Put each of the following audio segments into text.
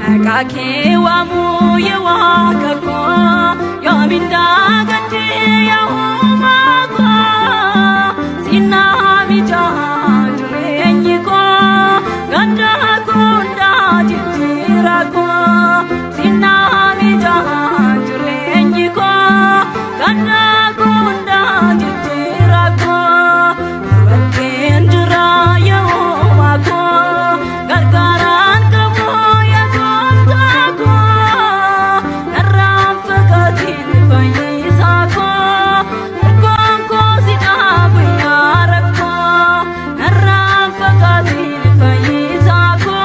Mekake wamu yewakako yominda gati yahumako sinami janjurenyiko ganda kunda jitirako sinami janjurenyiko ganda kunda jitirako bakendra yewako gargaran kamo yagostako naram fakatin fayisako erkonko sidabu yarako naram fakatin fayisako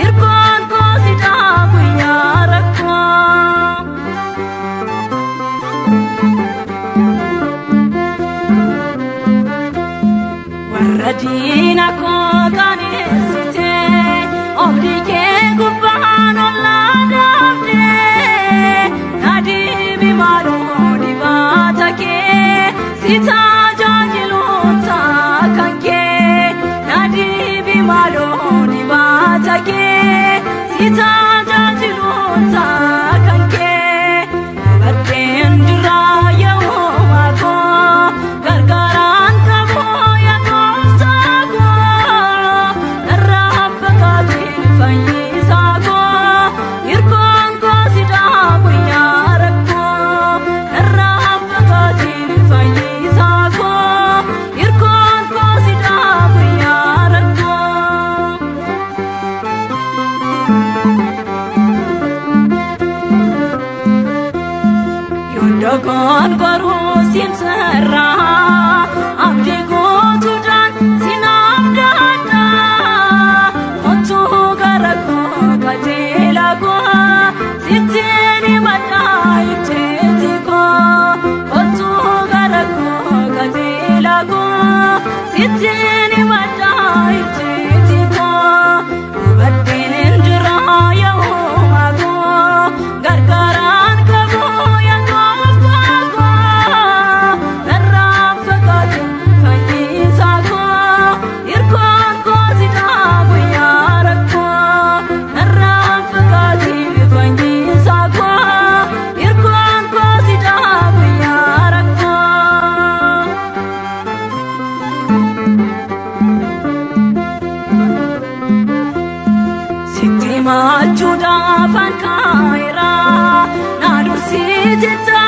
erkonko sidabu yarako Waradina ko kanisite obdike gubano ladabde nadi bimaro dibatake sita jajilota kanke nadi bimaro dibatake sita jajilota kanke batendra yawako gargaran kamo yagostako narafakatin fayisako irkonko sidabu yarako narafakatin fayisako irkonko sidabu yarako Yondogon goru simsara abdi gotudan sinamdana otu garako kajelago sitini madai tetiko otu garako kajelago sitini madai tetiko batendra yahumago gargaran kamo yagostako narafakatin fayisako irkonko sidabu yarako narafakatin fayisako irkonko sidabu yarako Sitima juda fankaira nadur sitita